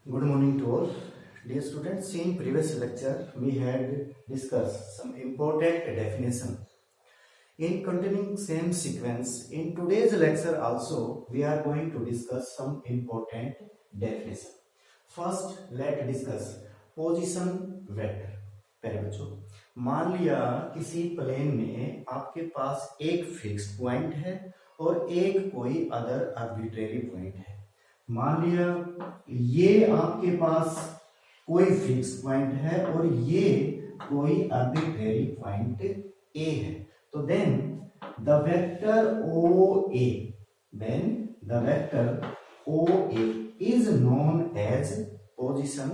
Good morning to all. Dear students, in previous lecture we had discussed some important definition. In continuing same sequence, in today's lecture also we are going to discuss some important definition. First, let's discuss position vector. पहले बच्चों, मान लिया किसी plane में आपके पास एक fixed point है और एक कोई अदर आर्बिट्रेरी पॉइंट है। मान लिया ये आपके पास कोई फिक्स पॉइंट है और ये कोई आर्बिट्रेरी पॉइंट ए है, तो then the vector O A is known as position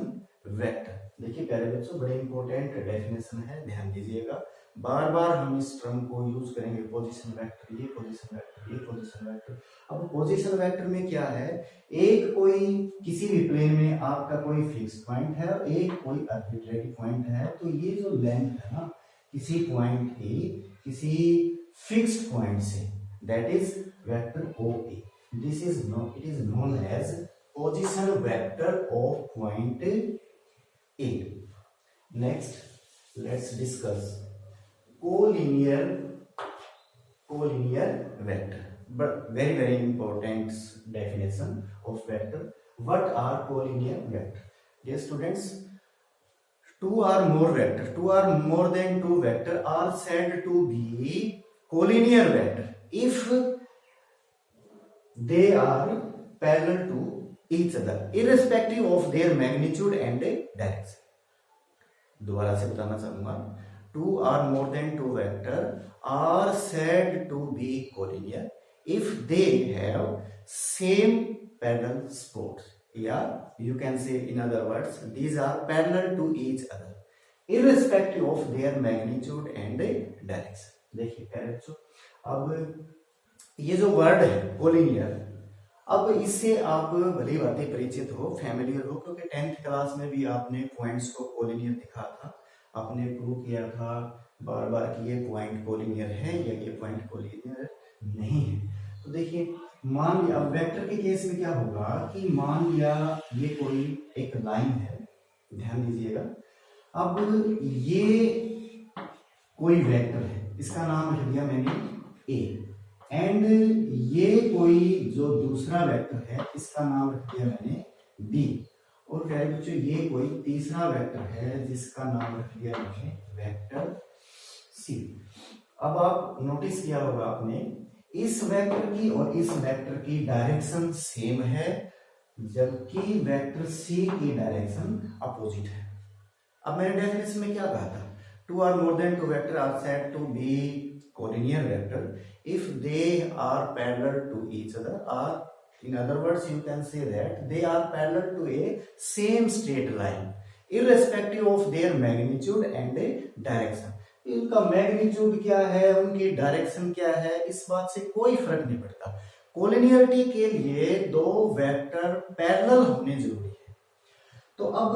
vector. देखिए प्यारे बच्चों, बड़े इंपॉर्टेंट डेफिनेशन है, ध्यान दीजिएगा। बार बार हम इस टर्म को यूज करेंगे, पोजीशन वेक्टर, ये पोजीशन वेक्टर, ये पोजीशन वेक्टर। अब पोजीशन वेक्टर में क्या है, एक कोई किसी भी प्लेन में आपका कोई फिक्स पॉइंट है और एक कोई आर्बिट्रेरी पॉइंट है, तो ये जो लेंथ है ना किसी पॉइंट की किसी फिक्स्ड पॉइंट से, that is vector O A. This is it is known as position vector of point A. Next let's discuss collinear vector, but very important definition of vector. What are collinear vector? Dear students, two or more than two vector are said to be collinear vector if they are parallel to each other irrespective of their magnitude and direction. दोबारा से बताना चाहूंगा, two or more than two vector are said to be collinear if they have same parallel spots. Yeah, you can say in other words, these are parallel to each other irrespective of their magnitude and direction. देखिए प्यारे बच्चों, अब ये जो word है collinear, अब इससे आप भली बातें परिचित हो, फैमिलियर हो, क्योंकि 10th क्लास में भी आपने पॉइंट्स को कोलिनियर दिखा था, आपने प्रूव किया था बार बार कि ये पॉइंट कोलिनियर है या ये पॉइंट कोलिनियर नहीं है। तो देखिए, मान लिया अब वेक्टर के केस में क्या होगा कि मान लिया ये कोई एक लाइन है, ध्यान दीजिएगा। अब ये कोई वेक्टर है, इसका नाम रख दिया मैंने ए, एंड ये कोई जो दूसरा वेक्टर है इसका नाम रख दिया मैंने बी, और प्यारे बच्चों ये कोई तीसरा वेक्टर है जिसका नाम रख दिया मैंने वेक्टर सी। अब आप नोटिस किया होगा आपने, इस वेक्टर की और इस वेक्टर की डायरेक्शन सेम है, जबकि वेक्टर सी की डायरेक्शन अपोजिट है। अब मैंने डेफिनेशन में क्या कहा था, two or more than two vector are said to be collinear vector if they are parallel to each other, or in other words you can say that they are parallel to a same straight line irrespective of their magnitude and direction. इनका magnitude क्या है, उनकी direction क्या है, इस बात से कोई फर्क नहीं पड़ता। कोलिनियरिटी के लिए दो वेक्टर पैरेलल होने जरूरी है। तो अब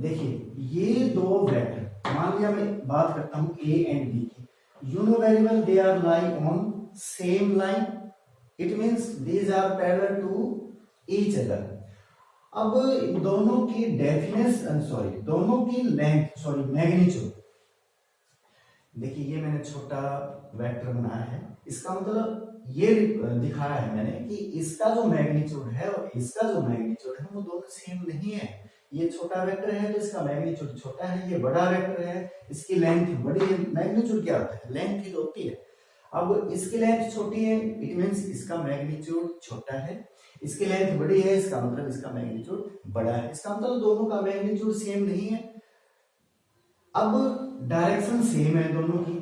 देखिए, ये दो वेक्टर, मान लिया मैं बात करता हूं ए एंड बी की, you know very well they are lying on same line, it means these are parallel to each other. अब दोनों की दोनों की लेंथ मैग्नीट्यूड, देखिए ये मैंने छोटा वेक्टर बनाया है, इसका मतलब ये दिखाया है मैंने कि इसका जो मैग्नीट्यूड है और इसका जो मैग्नीट्यूड है वो दोनों सेम नहीं है। ये छोटा वेक्टर है तो इसका मैग्नीट्यूड छोटा है, ये बड़ा वेक्टर है इसकी लेंथ बड़ी है। मैग्नीट्यूड क्या होता है, लेंथ ही होती है। अब इसकी लेंथ छोटी है, इट मींस इसका मैग्नीट्यूड छोटा है, इसकी लेंथ बड़ी है, इसका मतलब इसका मैग्नीट्यूड बड़ा है। इसका मतलब दोनों का मैग्नीट्यूड सेम नहीं है। अब डायरेक्शन सेम है दोनों की,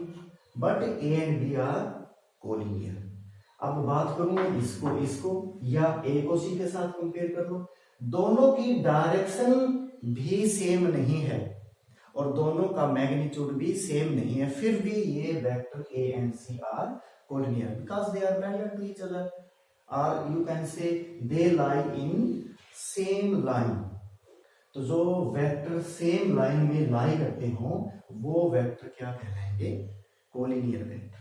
but A and B are collinear. अब बात करूं इसको या ए को सी के साथ कंपेयर कर लो, दोनों की डायरेक्शन भी सेम नहीं है और दोनों का मैग्नीट्यूड भी सेम नहीं है, फिर भी ये vector A and C are collinear because they are parallel to each other, और you can say they lie in same line. तो जो वेक्टर सेम लाइन में लाई करते हो वो वेक्टर क्या कहलाएंगे, कोलिनियर वेक्टर।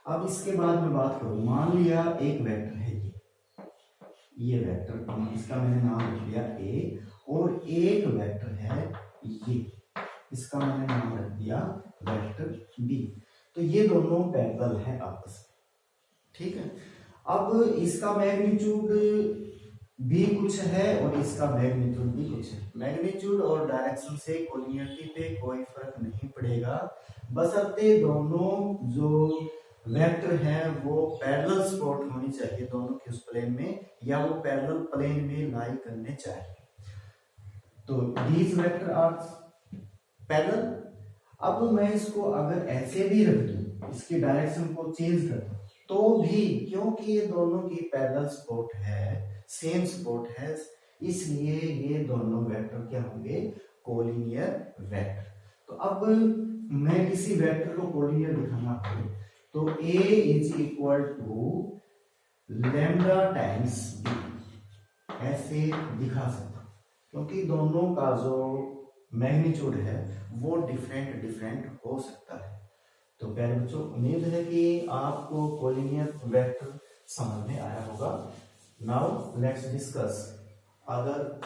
अब इसके बाद में बात करूं, मान लिया एक वेक्टर है ये वेक्टर, इसका मैंने नाम रख लिया ए, और एक वेक्टर है ये, इसका मैंने नाम रख दिया वेक्टर बी। तो ये दोनों पैरेलल हैं आपस में, ठीक है। अब इसका मैग्नीट्यूड भी कुछ है और इसका मैग्नीट्यूड भी कुछ है। मैग्नीट्यूड और डायरेक्शन से कोलिनियरिटी पे कोई फर्क नहीं पड़ेगा, बशर्ते दोनों जो वेक्टर हैं वो पैरेलल स्पॉट होनी चाहिए दोनों के उस प्लेन में, या वो पैरेलल प्लेन में लाई करने चाहिए। तो दीज वेक्टर आर पैरेलल। अब मैं इसको अगर ऐसे भी रख दूं, इसकी डायरेक्शन को चेंज कर दूं, तो भी क्योंकि ये दोनों की पैरेलल स्पॉट है, सेम स्पॉट है, इसलिए ये दोनों वेक्टर क्या होंगे, कोलिनियर वेक्टर। तो अब मैं किसी वेक्टर को कोलिनियर दिखाना हो तो A is equal to lambda times B, ऐसे दिखा सकता हूं, क्योंकि दोनों का जो मैग्नीट्यूड है वो डिफरेंट डिफरेंट हो सकता है। तो प्यारे बच्चों, उम्मीद है कि आपको कोलिनियर वेक्टर समझ में आया होगा। Now let's discuss other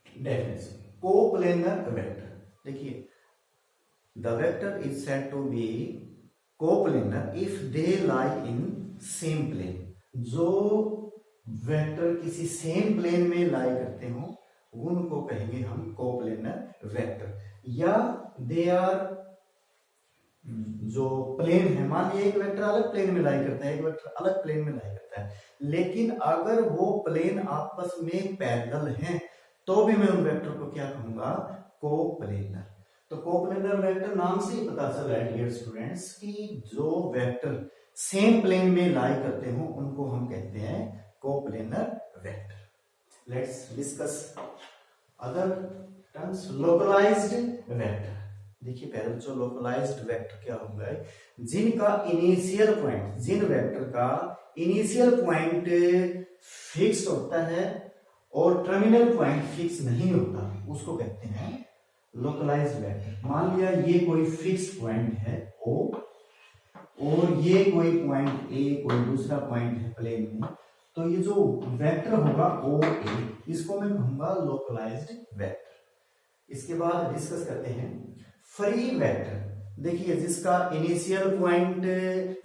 definition. Coplanar vector, देखिए the vector is said to be coplanar if they lie in same plane. जो वेक्टर किसी सेम प्लेन में लाई करते हो उनको कहेंगे हम कोप्लेनर वेक्टर। या दे आर, जो प्लेन है, मान लिया एक वेक्टर अलग प्लेन में लाई करता है, एक वेक्टर अलग प्लेन में लाई करता है, लेकिन अगर वो प्लेन आपस में पैरेलल हैं तो भी मैं उन वेक्टर को क्या कहूंगा, कोप्लेनर। तो कोप्लेनर वेक्टर नाम से ही पता चल रहा है डियर स्टूडेंट्स कि जो वेक्टर सेम प्लेन में लाई करते हो उनको हम कहते हैं coplanar vector. Let's discuss other terms. Localised vector, देखिए पहले बच्चों लोकलाइज्ड वेक्टर क्या होगा, जिनका इनिशियल पॉइंट, जिन वेक्टर का इनिशियल पॉइंट फिक्स होता है और टर्मिनल पॉइंट फिक्स नहीं होता, उसको कहते हैं लोकलाइज्ड वेक्टर। मान लिया ये कोई फिक्स पॉइंट है O और ये कोई पॉइंट A, कोई दूसरा पॉइंट है प्लेन में, तो ये जो वेक्टर होगा OA, इसको मैं कहूंगा लोकलाइज्ड वेक्टर। इसके बाद डिस्कस करते हैं फ्री वेक्टर। देखिए जिसका इनिशियल पॉइंट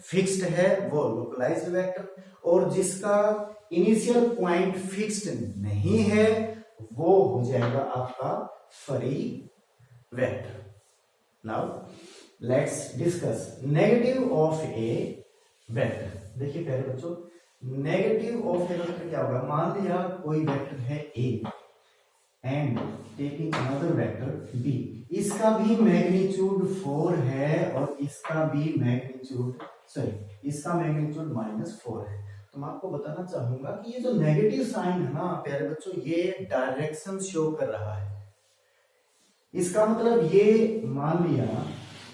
फिक्स्ड है वो लोकलाइज्ड वेक्टर, और जिसका इनिशियल पॉइंट फिक्स्ड नहीं है वो हो जाएगा आपका free vector. Now let's discuss negative of A vector. देखिए पहले बच्चों, नेगेटिव ऑफ ए वेक्टर क्या होगा, मान लिया कोई वेक्टर है A and taking another vector B, इसका भी मैग्नीट्यूड 4 है और इसका भी मैग्नीट्यूड इसका मैग्नीट्यूड -4 है। तो मैं आपको बताना चाहूंगा कि ये जो नेगेटिव साइन है ना प्यारे बच्चों, ये डायरेक्शन शो कर रहा है। इसका मतलब ये मान लिया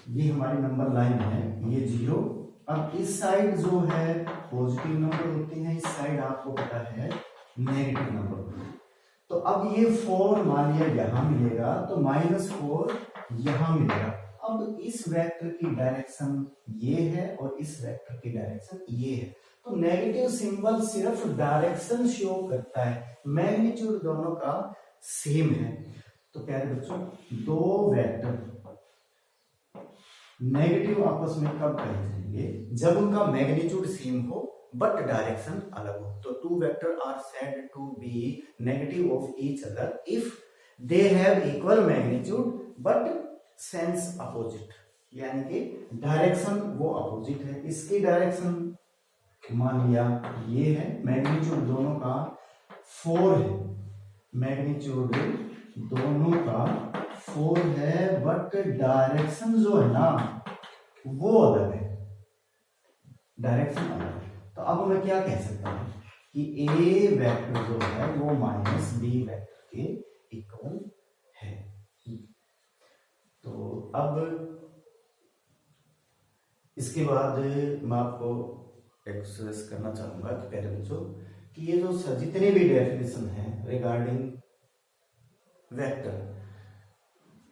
ये हमारी नंबर लाइन है, ये 0, अब इस साइड जो है पॉजिटिव नंबर होते हैं, इस साइड आपको पता है नेगेटिव नंबर होते हैं। तो अब ये 4 मान लिया यहां मिलेगा तो -4 यहां मिलेगा। अब इस वेक्टर की डायरेक्शन ये है और इस वेक्टर की डायरेक्शन ये है, तो नेगेटिव सिंबल सिर्फ डायरेक्शन शो करता है, मैग्नीट्यूड दोनों का सेम है। तो प्यारे बच्चों, दो वेक्टर नेगेटिव आपस में कब कहे जाएंगे, जब उनका मैग्नीट्यूड सेम हो बट डायरेक्शन अलग हो। तो two vector are said to be negative of each other if they have equal magnitude but sense opposite, यानी कि डायरेक्शन वो अपोजिट है। इसकी डायरेक्शन मान लिया ये है, मैग्नीट्यूड दोनों का 4 है, मैग्नीट्यूड दोनों का 4 है बट डायरेक्शन जो है ना वो अलग है, डायरेक्शन अलग है। तो अब मैं क्या कह सकता हूं कि A वेक्टर जो है वो -B वेक्टर के इक्वल है। तो अब इसके बाद मैं आपको एक्सप्रेस करना चाहूंगा कि पहले बच्चों कि ये जो जितने भी डेफिनेशन है regarding vector,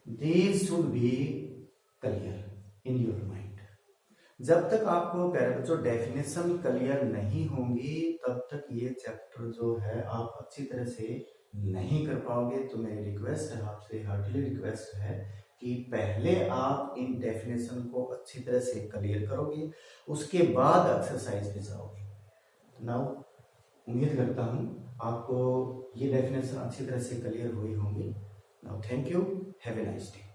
these should be clear in your mind. जब तक आपको पहले बच्चों डेफिनेशन क्लियर नहीं होंगी तब तक ये चैप्टर जो है आप अच्छी तरह से नहीं कर पाओगे तो मेरी रिक्वेस्ट है आपसे, हार्टली रिक्वेस्ट है कि पहले आप इन डेफिनेशन को अच्छी तरह से क्लियर करोगे, उसके बाद एक्सरसाइज पे जाओगे। नाउ उम्मीद करता हूँ आपको ये डेफिनेशन अच्छी तरह से क्लियर हुई होंगी। Now thank you, have a nice day.